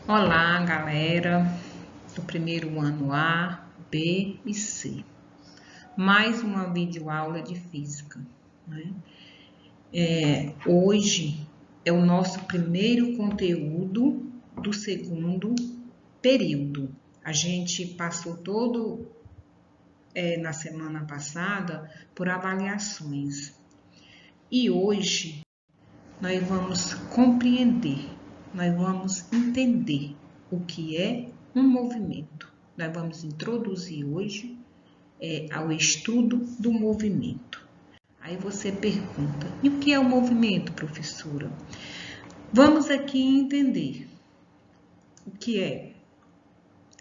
Olá, galera do primeiro ano A, B e C. Mais uma videoaula de física, né? Hoje é o nosso primeiro conteúdo do segundo período. A gente passou todo na semana passada por avaliações e hoje nós vamos compreender, nós vamos entender o que é um movimento. Nós vamos introduzir hoje ao estudo do movimento. Aí você pergunta, e o que é o movimento, professora? Vamos aqui entender o que é.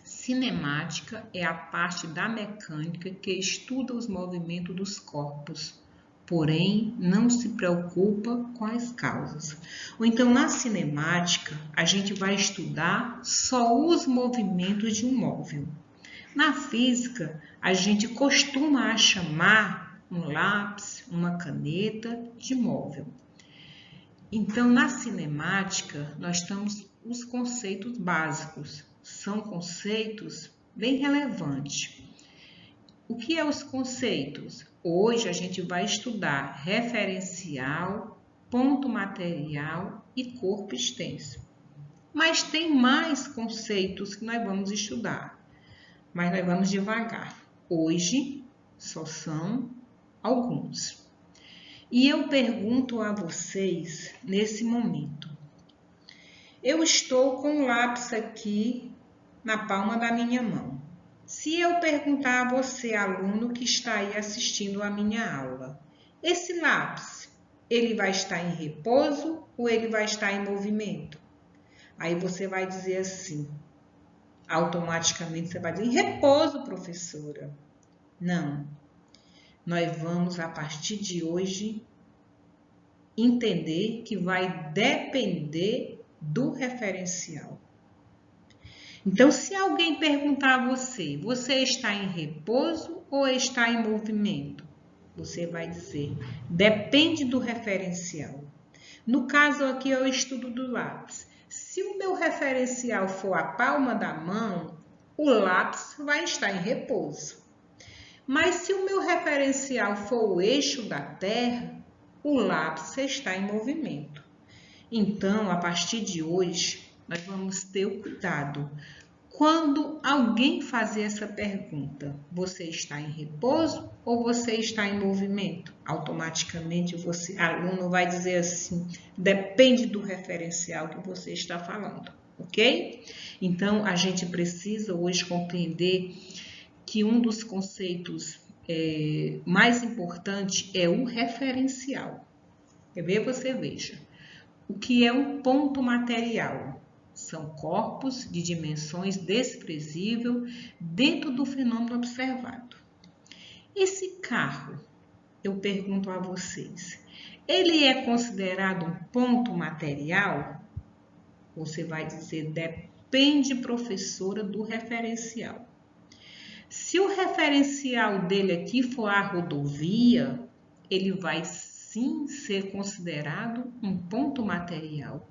Cinemática é a parte da mecânica que estuda os movimentos dos corpos, porém não se preocupa com as causas. Ou então, na cinemática, a gente vai estudar só os movimentos de um móvel. Na física, a gente costuma chamar um lápis, uma caneta de móvel. Então, na cinemática, nós temos os conceitos básicos. São conceitos bem relevantes. O que é os conceitos? Hoje a gente vai estudar referencial, ponto material e corpo extenso. Mas tem mais conceitos que nós vamos estudar, mas nós vamos devagar. Hoje só são alguns. E eu pergunto a vocês nesse momento. Eu estou com um lápis aqui na palma da minha mão. Se eu perguntar a você, aluno que está aí assistindo a minha aula, esse lápis, ele vai estar em repouso ou ele vai estar em movimento? Aí você vai dizer assim, automaticamente você vai dizer, em repouso, professora. Não. Nós vamos, a partir de hoje, entender que vai depender do referencial. Então, se alguém perguntar a você, você está em repouso ou está em movimento? Você vai dizer, depende do referencial. No caso aqui, é o estudo do lápis. Se o meu referencial for a palma da mão, o lápis vai estar em repouso. Mas se o meu referencial for o eixo da Terra, o lápis está em movimento. Então, a partir de hoje, nós vamos ter o cuidado. Quando alguém fazer essa pergunta, você está em repouso ou você está em movimento? Automaticamente, você, aluno, vai dizer assim, depende do referencial que você está falando, ok? Então, a gente precisa hoje compreender que um dos conceitos mais importantes é o referencial. Quer ver? Você veja. O que é um ponto material? São corpos de dimensões desprezíveis dentro do fenômeno observado. Esse carro, eu pergunto a vocês, ele é considerado um ponto material? Você vai dizer, depende, professora, do referencial. Se o referencial dele aqui for a rodovia, ele vai sim ser considerado um ponto material,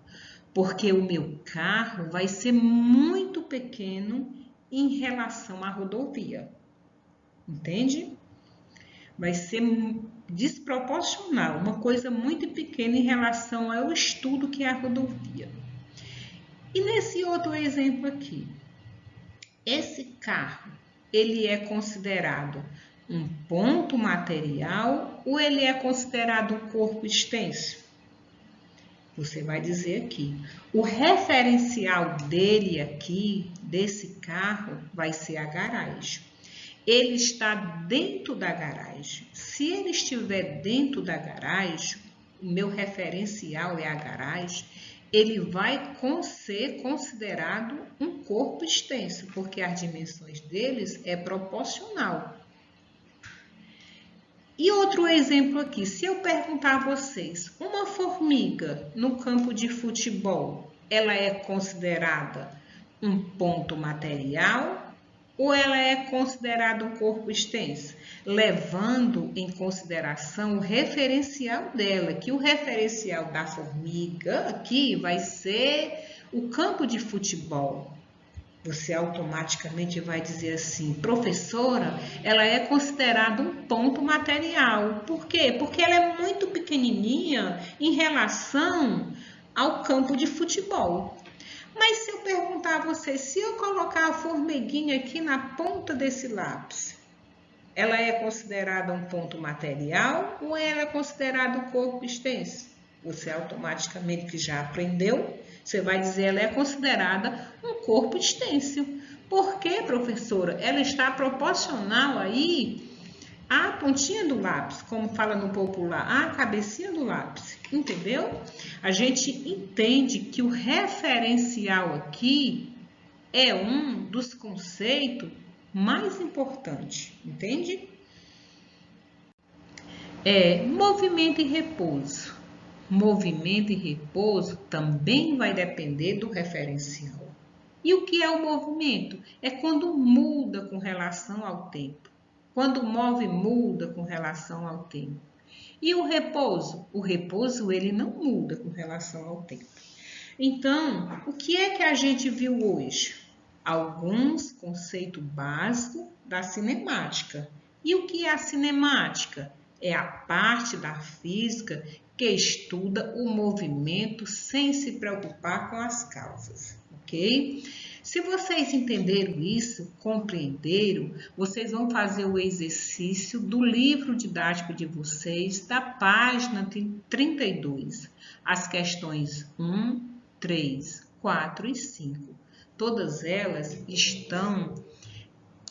porque o meu carro vai ser muito pequeno em relação à rodovia. Entende? Vai ser desproporcional, uma coisa muito pequena em relação ao estudo que é a rodovia. E nesse outro exemplo aqui, esse carro, ele é considerado um ponto material ou ele é considerado um corpo extenso? Você vai dizer aqui, o referencial dele aqui, desse carro, vai ser a garagem. Ele está dentro da garagem. Se ele estiver dentro da garagem, o meu referencial é a garagem, ele vai ser considerado um corpo extenso, porque as dimensões deles é proporcional. E outro exemplo aqui, se eu perguntar a vocês, uma formiga no campo de futebol, ela é considerada um ponto material ou ela é considerada um corpo extenso? Levando em consideração o referencial dela, que o referencial da formiga aqui vai ser O campo de futebol, você automaticamente vai dizer assim, professora, ela é considerada um ponto material. Por quê? Porque ela é muito pequenininha em relação ao campo de futebol. Mas se eu perguntar a você, se eu colocar a formiguinha aqui na ponta desse lápis, ela é considerada um ponto material ou ela é considerada um corpo extenso? Você automaticamente que já aprendeu, você vai dizer ela é considerada um corpo extenso. Por quê, professora? Ela está proporcional aí à pontinha do lápis, como fala no popular, à cabecinha do lápis, entendeu? A gente entende que o referencial aqui é um dos conceitos mais importantes, entende? Movimento e repouso. Movimento e repouso também vai depender do referencial. E o que é o movimento? É quando muda com relação ao tempo. Quando move, muda com relação ao tempo. E o repouso? O repouso, ele não muda com relação ao tempo. Então, o que é que a gente viu hoje? Alguns conceitos básicos da cinemática. E o que é a cinemática? É a parte da física que estuda o movimento sem se preocupar com as causas, ok? Se vocês entenderam isso, compreenderam, vocês vão fazer o exercício do livro didático de vocês, da página 32, as questões 1, 3, 4 e 5. Todas elas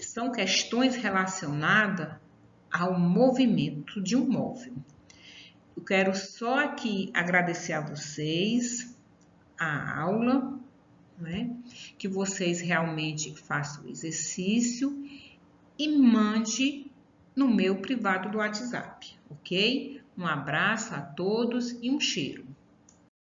são questões relacionadas ao movimento de um móvel. Eu quero só aqui agradecer a vocês a aula, né? Que vocês realmente façam o exercício e mande no meu privado do WhatsApp, ok? Um abraço a todos e um cheiro.